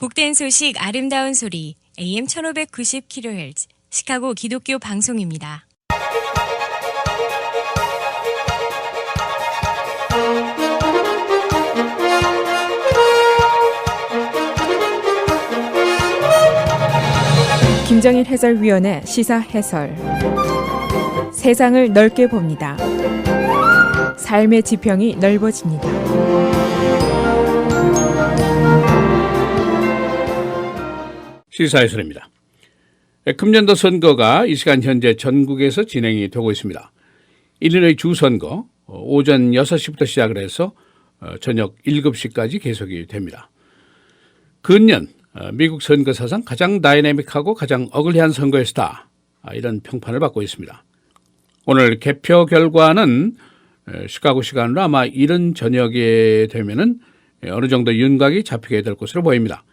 복된 소식 아름다운 소리 AM 1590kHz 시카고 기독교 방송입니다. 김정일 해설위원의 시사 해설. 세상을 넓게 봅니다. 삶의 지평이 넓어집니다. 시사 해설입니다. 금년도 선거가 이 시간 현재 전국에서 진행이 되고 있습니다. 일리노이 주선거 오전 6시부터 시작을 해서 저녁 7시까지 계속이 됩니다. 근년 미국 선거 사상 가장 다이내믹하고 가장 어글리한 선거였다, 이런 평판을 받고 있습니다. 오늘 개표 결과는 시카고 시간으로 아마 이른 저녁에 되면은 어느 정도 윤곽이 잡히게 될 것으로 보입니다.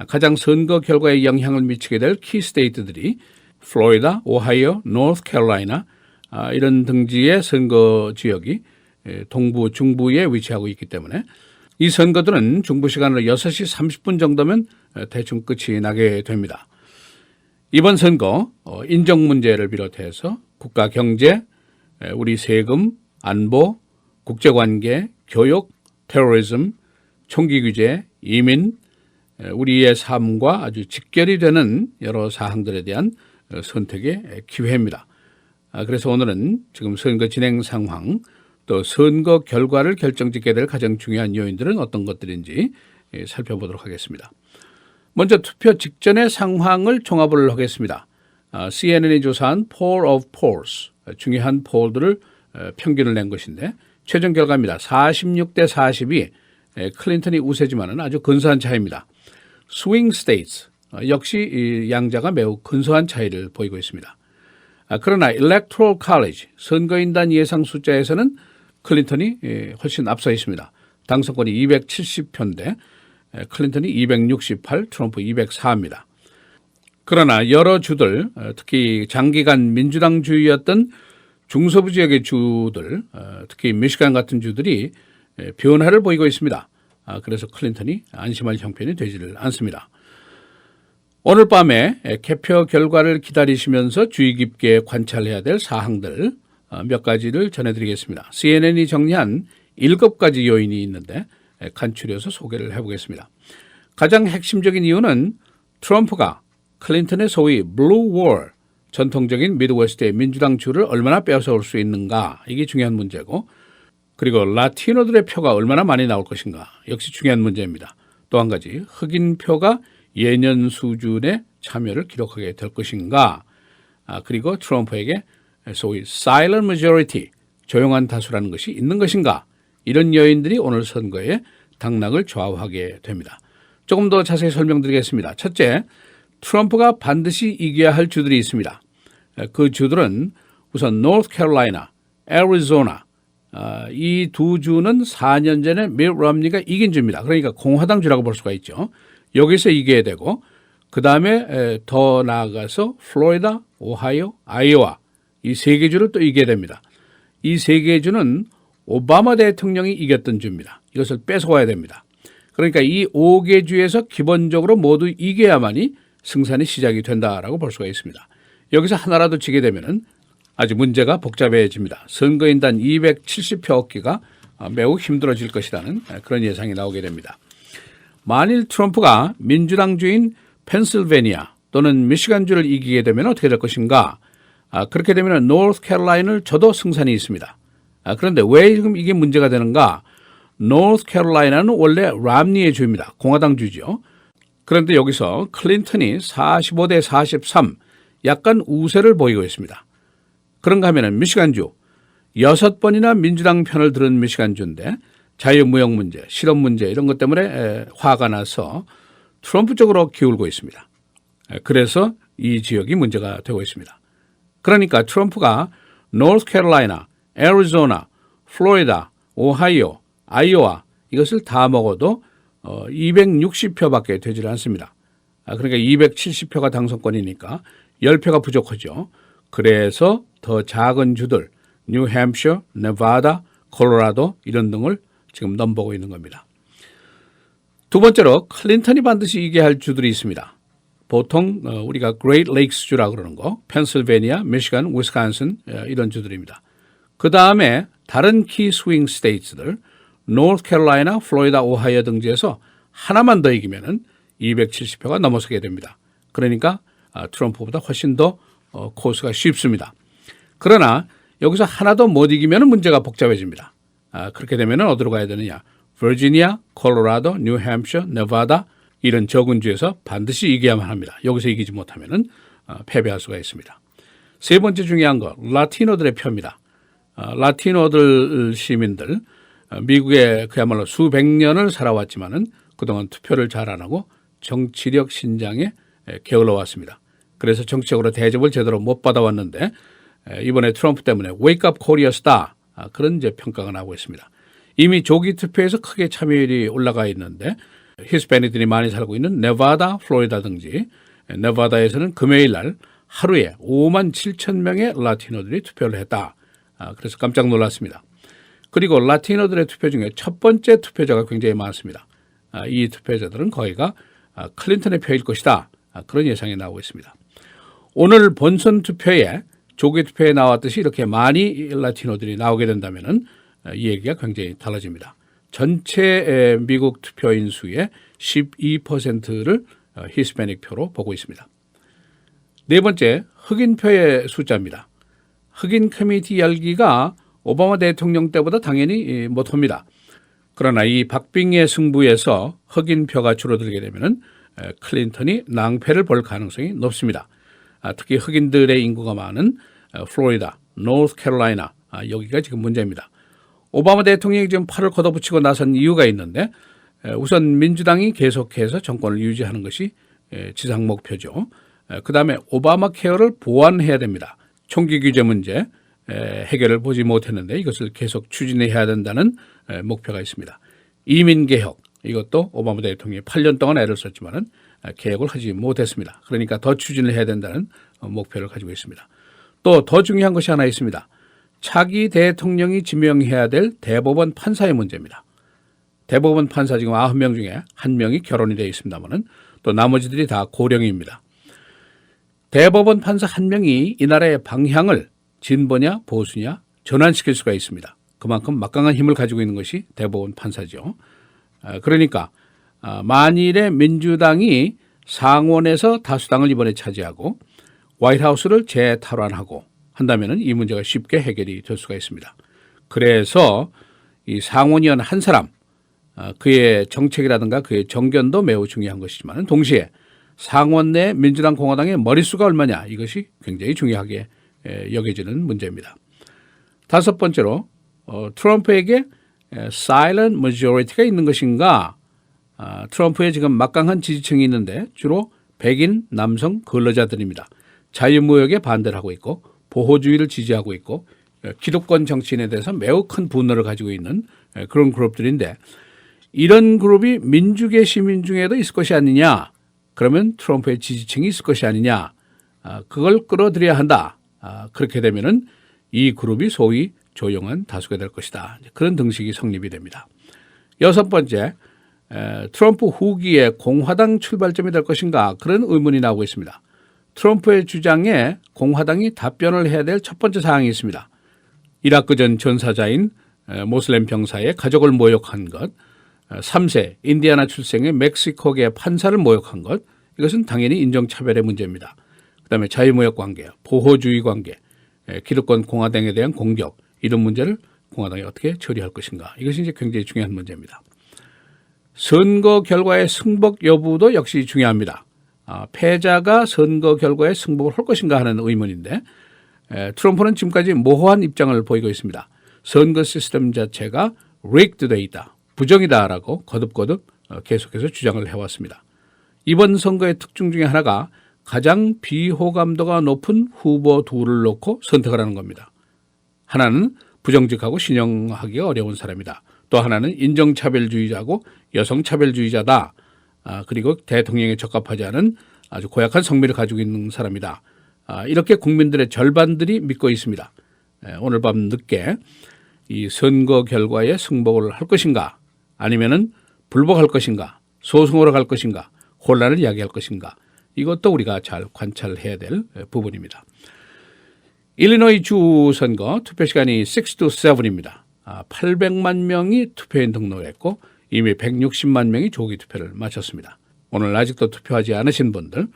가장 선거 결과에 영향을 미치게 될 키 스테이트들이 플로리다, 오하이오, 노스캐롤라이나 이런 등지의 선거 지역이 동부, 중부에 위치하고 있기 때문에 이 선거들은 중부 시간으로 6시 30분 정도면 대충 끝이 나게 됩니다. 이번 선거 인정 문제를 비롯해서 국가 경제, 우리 세금, 안보, 국제관계, 교육, 테러리즘, 총기 규제, 이민, 우리의 삶과 아주 직결이 되는 여러 사항들에 대한 선택의 기회입니다. 그래서 오늘은 지금 선거 진행 상황, 또 선거 결과를 결정짓게 될 가장 중요한 요인들은 어떤 것들인지 살펴보도록 하겠습니다. 먼저 투표 직전의 상황을 종합을 하겠습니다. CNN이 조사한 Poll of Polls, 중요한 폴들을 평균을 낸 것인데 최종 결과입니다. 46대 42, 클린턴이 우세지만은 아주 근소한 차이입니다. 스윙 스테이트, 역시 이 양자가 매우 근소한 차이를 보이고 있습니다. 그러나 Electoral College, 선거인단 예상 숫자에서는 클린턴이 훨씬 앞서 있습니다. 당선권이 270표인데 클린턴이 268, 트럼프 204입니다. 그러나 여러 주들, 특히 장기간 민주당주의였던 중서부 지역의 주들, 특히 미시간 같은 주들이 변화를 보이고 있습니다. 그래서 클린턴이 안심할 형편이 되지를 않습니다. 오늘 밤에 개표 결과를 기다리시면서 주의 깊게 관찰해야 될 사항들 몇 가지를 전해드리겠습니다. CNN이 정리한 7가지 요인이 있는데 간추려서 소개를 해보겠습니다. 가장 핵심적인 이유는 트럼프가 클린턴의 소위 블루 월, 전통적인 미드웨스트의 민주당 주를 얼마나 빼앗아올 수 있는가, 이게 중요한 문제고, 그리고 라티노들의 표가 얼마나 많이 나올 것인가, 역시 중요한 문제입니다. 또 한 가지, 흑인 표가 예년 수준의 참여를 기록하게 될 것인가, 그리고 트럼프에게 소위 silent majority, 조용한 다수라는 것이 있는 것인가, 이런 요인들이 오늘 선거의 당락을 좌우하게 됩니다. 조금 더 자세히 설명드리겠습니다. 첫째, 트럼프가 반드시 이겨야 할 주들이 있습니다. 그 주들은 우선 노스캐롤라이나, 애리조나, 이 두 주는 4년 전에 밋 럼니가 이긴 주입니다. 그러니까 공화당 주라고 볼 수가 있죠. 여기서 이겨야 되고, 그 다음에 더 나아가서 플로리다, 오하이오, 아이오와 이 3개 주를 또 이겨야 됩니다. 이 3개 주는 오바마 대통령이 이겼던 주입니다. 이것을 뺏어와야 됩니다. 그러니까 이 5개 주에서 기본적으로 모두 이겨야만이 승산이 시작이 된다라고 볼 수가 있습니다. 여기서 하나라도 지게 되면은 아주 문제가 복잡해집니다. 선거인단 270표 얻기가 매우 힘들어질 것이라는 그런 예상이 나오게 됩니다. 만일 트럼프가 민주당주인 펜실베니아 또는 미시간주를 이기게 되면 어떻게 될 것인가? 그렇게 되면 노스캐롤라이나를 저도 승산이 있습니다. 그런데 왜 지금 이게 문제가 되는가? 노스캐롤라이나는 원래 람니의 주입니다. 공화당 주죠. 그런데 여기서 클린턴이 45대 43, 약간 우세를 보이고 있습니다. 그런가 하면은 미시간주, 6번이나 민주당 편을 들은 미시간주인데 자유무역 문제, 실업 문제 이런 것 때문에 화가 나서 트럼프 쪽으로 기울고 있습니다. 그래서 이 지역이 문제가 되고 있습니다. 그러니까 트럼프가 노스캐롤라이나, 애리조나, 플로리다, 오하이오, 아이오와 이것을 다 먹어도 260표밖에 되질 않습니다. 그러니까 270표가 당선권이니까 10표가 부족하죠. 그래서 더 작은 주들, 뉴햄셔, 네바다, 콜로라도 이런 등을 지금 넘보고 있는 겁니다. 두 번째로 클린턴이 반드시 이겨야 할 주들이 있습니다. 보통 우리가 Great Lakes 주라 그러는 거, 펜실베니아, 미시간, 위스콘신 이런 주들입니다. 그 다음에 다른 키 스윙 스테이트들, 노스캐롤라이나, 플로리다, 오하이오 등지에서 하나만 더 이기면은 270표가 넘어서게 됩니다. 그러니까 트럼프보다 훨씬 더 코스가 쉽습니다. 그러나 여기서 하나 더 못 이기면 문제가 복잡해집니다. 그렇게 되면 어디로 가야 되느냐? 버지니아, 콜로라도, 뉴햄셔, 네바다 이런 적은주에서 반드시 이겨야만 합니다. 여기서 이기지 못하면 패배할 수가 있습니다. 세 번째 중요한 거, 라티노들의 표입니다. 라티노들 시민들, 미국에 그야말로 수백 년을 살아왔지만은 그동안 투표를 잘 안 하고 정치력 신장에 게을러 왔습니다. 그래서 정치적으로 대접을 제대로 못 받아왔는데 이번에 트럼프 때문에 Wake up Korea였다. 그런 이제 평가가 나오고 있습니다. 이미 조기 투표에서 크게 참여율이 올라가 있는데 히스패닉들이 많이 살고 있는 네바다, 플로리다 등지, 네바다에서는 금요일 날 하루에 5만 7천 명의 라티노들이 투표를 했다. 그래서 깜짝 놀랐습니다. 그리고 라티노들의 투표 중에 첫 번째 투표자가 굉장히 많습니다. 이 투표자들은 거의가 클린턴의 표일 것이다. 그런 예상이 나오고 있습니다. 오늘 본선 투표에 조기 투표에 나왔듯이 이렇게 많이 라티노들이 나오게 된다면 이 얘기가 굉장히 달라집니다. 전체 미국 투표인 수의 12%를 히스패닉 표로 보고 있습니다. 네 번째, 흑인표의 숫자입니다. 흑인 커뮤니티 열기가 오바마 대통령 때보다 당연히 못합니다. 그러나 이 박빙의 승부에서 흑인표가 줄어들게 되면 클린턴이 낭패를 볼 가능성이 높습니다. 특히 흑인들의 인구가 많은 플로리다, 노스캐롤라이나 여기가 지금 문제입니다. 오바마 대통령이 지금 팔을 걷어붙이고 나선 이유가 있는데 우선 민주당이 계속해서 정권을 유지하는 것이 지상 목표죠. 그다음에 오바마 케어를 보완해야 됩니다. 총기 규제 문제 해결을 보지 못했는데 이것을 계속 추진해야 된다는 목표가 있습니다. 이민개혁 이것도 오바마 대통령이 8년 동안 애를 썼지만은 개혁을 하지 못했습니다. 그러니까 더 추진을 해야 된다는 목표를 가지고 있습니다. 또 더 중요한 것이 하나 있습니다. 차기 대통령이 지명해야 될 대법원 판사의 문제입니다. 대법원 판사 지금 9명 중에 1명이 결혼이 되어 있습니다만은 또 나머지들이 다 고령입니다. 대법원 판사 1명이 이 나라의 방향을 진보냐 보수냐 전환시킬 수가 있습니다. 그만큼 막강한 힘을 가지고 있는 것이 대법원 판사죠. 그러니까 만일에 민주당이 상원에서 다수당을 이번에 차지하고 화이트하우스를 재탈환하고 한다면 이 문제가 쉽게 해결이 될 수가 있습니다. 그래서 이 상원의원 한 사람 그의 정책이라든가 그의 정견도 매우 중요한 것이지만 동시에 상원 내 민주당 공화당의 머릿수가 얼마냐 이것이 굉장히 중요하게 여겨지는 문제입니다. 다섯 번째로 트럼프에게 silent majority가 있는 것인가. 트럼프의 지금 막강한 지지층이 있는데 주로 백인 남성 근로자들입니다. 자유무역에 반대를 하고 있고 보호주의를 지지하고 있고 기득권 정치인에 대해서 매우 큰 분노를 가지고 있는 그런 그룹들인데 이런 그룹이 민주계 시민 중에도 있을 것이 아니냐. 그러면 트럼프의 지지층이 있을 것이 아니냐. 그걸 끌어들여야 한다. 그렇게 되면은 이 그룹이 소위 조용한 다수가 될 것이다. 그런 등식이 성립이 됩니다. 여섯 번째, 트럼프 후기에 공화당 출발점이 될 것인가 그런 의문이 나오고 있습니다. 트럼프의 주장에 공화당이 답변을 해야 될 첫 번째 사항이 있습니다. 이라크 전 전사자인 모슬렘 병사의 가족을 모욕한 것, 3세 인디아나 출생의 멕시코계 판사를 모욕한 것, 이것은 당연히 인종차별의 문제입니다. 그다음에 자유무역 관계, 보호주의 관계, 기득권 공화당에 대한 공격 이런 문제를 공화당이 어떻게 처리할 것인가 이것이 이제 굉장히 중요한 문제입니다. 선거 결과의 승복 여부도 역시 중요합니다. 패자가 선거 결과에 승복을 할 것인가 하는 의문인데 트럼프는 지금까지 모호한 입장을 보이고 있습니다. 선거 시스템 자체가 rigged 돼 있다, 부정이다라고 거듭거듭 계속해서 주장을 해왔습니다. 이번 선거의 특징 중에 하나가 가장 비호감도가 높은 후보 둘을 놓고 선택을 하는 겁니다. 하나는 부정직하고 신용하기가 어려운 사람이다. 또 하나는 인종차별주의자고 여성차별주의자다. 그리고 대통령에 적합하지 않은 아주 고약한 성미를 가지고 있는 사람이다. 이렇게 국민들의 절반들이 믿고 있습니다. 오늘 밤 늦게 이 선거 결과에 승복을 할 것인가 아니면은 불복할 것인가 소송으로 갈 것인가, 혼란을 야기할 것인가, 이것도 우리가 잘 관찰해야 될 부분입니다. 일리노이 주 선거 투표 시간이 6 to 7입니다. 800만 명이 투표인 등록을 했고 이미 160만 명이 조기 투표를 마쳤습니다. 오늘 아직도 투표하지 않으신 분들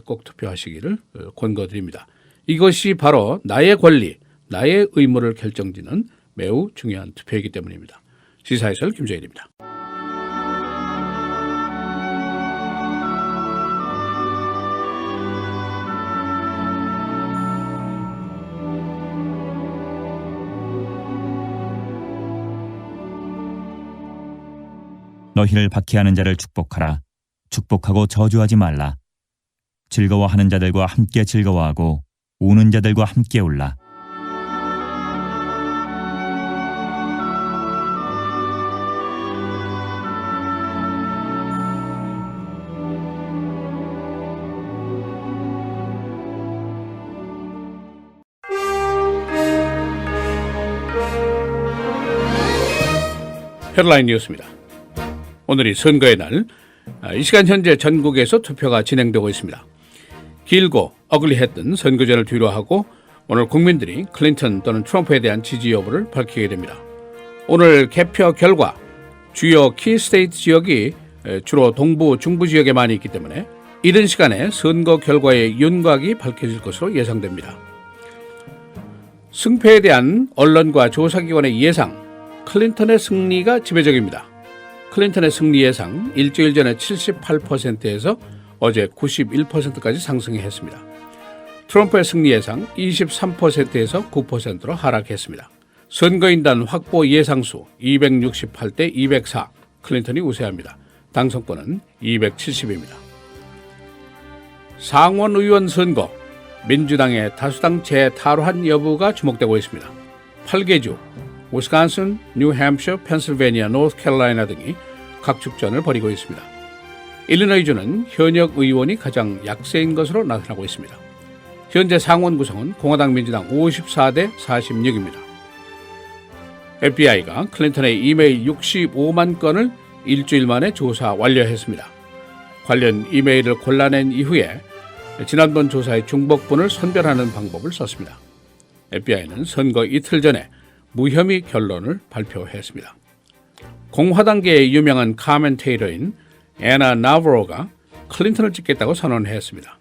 꼭 투표하시기를 권고드립니다. 이것이 바로 나의 권리, 나의 의무를 결정짓는 매우 중요한 투표이기 때문입니다. 시사해설 김정일입니다. 너희를 박해하는 자를 축복하라. 축복하고 저주하지 말라. 즐거워하는 자들과 함께 즐거워하고 우는 자들과 함께 울라. 헤드라인 뉴스입니다. 오늘이 선거의 날, 이 시간 현재 전국에서 투표가 진행되고 있습니다. 길고 어글리했던 선거전을 뒤로하고 오늘 국민들이 클린턴 또는 트럼프에 대한 지지 여부를 밝히게 됩니다. 오늘 개표 결과 주요 키스테이트 지역이 주로 동부 중부 지역에 많이 있기 때문에 이른 시간에 선거 결과의 윤곽이 밝혀질 것으로 예상됩니다. 승패에 대한 언론과 조사기관의 예상, 클린턴의 승리가 지배적입니다. 클린턴의 승리 예상 일주일 전에 78%에서 어제 91%까지 상승했습니다. 트럼프의 승리 예상 23%에서 9%로 하락했습니다. 선거인단 확보 예상수 268대 204, 클린턴이 우세합니다. 당선권은 270입니다. 상원 의원 선거, 민주당의 다수당 재탈환 여부가 주목되고 있습니다. 8개 주, 위스콘신, 뉴햄셔, 펜실베니아, 노스캐롤라이나 등이 각축전을 벌이고 있습니다. 일리노이주는 현역 의원이 가장 약세인 것으로 나타나고 있습니다. 현재 상원 구성은 공화당 민주당 54대 46입니다. FBI가 클린턴의 이메일 65만 건을 일주일 만에 조사 완료했습니다. 관련 이메일을 골라낸 이후에 지난번 조사의 중복분을 선별하는 방법을 썼습니다. FBI는 선거 이틀 전에 무혐의 결론을 발표했습니다. 공화당계의 유명한 카멘테이터인 애나 나브로가 클린턴을 찍겠다고 선언했습니다.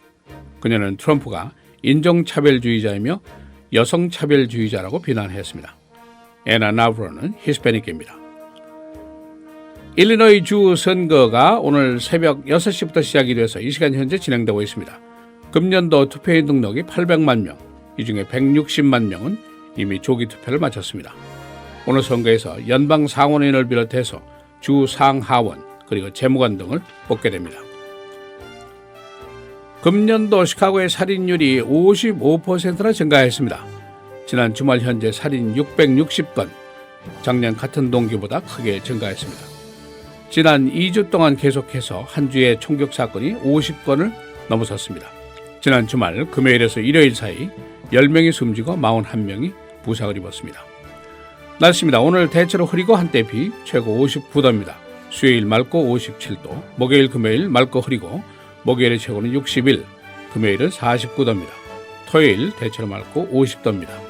그녀는 트럼프가 인종차별주의자이며 여성차별주의자라고 비난했습니다. 애나 나브로는 히스패닉입니다. 일리노이 주 선거가 오늘 새벽 6시부터 시작이 돼서 이 시간 현재 진행되고 있습니다. 금년도 투표인 등록이 800만 명, 이 중에 160만 명은 이미 조기 투표를 마쳤습니다. 오늘 선거에서 연방 상원의원을 비롯해서 주 상하원 그리고 재무관 등을 뽑게 됩니다. 금년도 시카고의 살인율이 55%나 증가했습니다. 지난 주말 현재 살인 660건, 작년 같은 동기보다 크게 증가했습니다. 지난 2주 동안 계속해서 한 주에 총격 사건이 50건을 넘어섰습니다. 지난 주말 금요일에서 일요일 사이 10명이 숨지고 41명이 부상을 입었습니다. 날씨입니다. 오늘 대체로 흐리고 한때 비, 최고 59도입니다. 수요일 맑고 57도, 목요일 금요일 맑고 흐리고 목요일의 최고는 61, 금요일은 49도입니다. 토요일 대체로 맑고 50도입니다.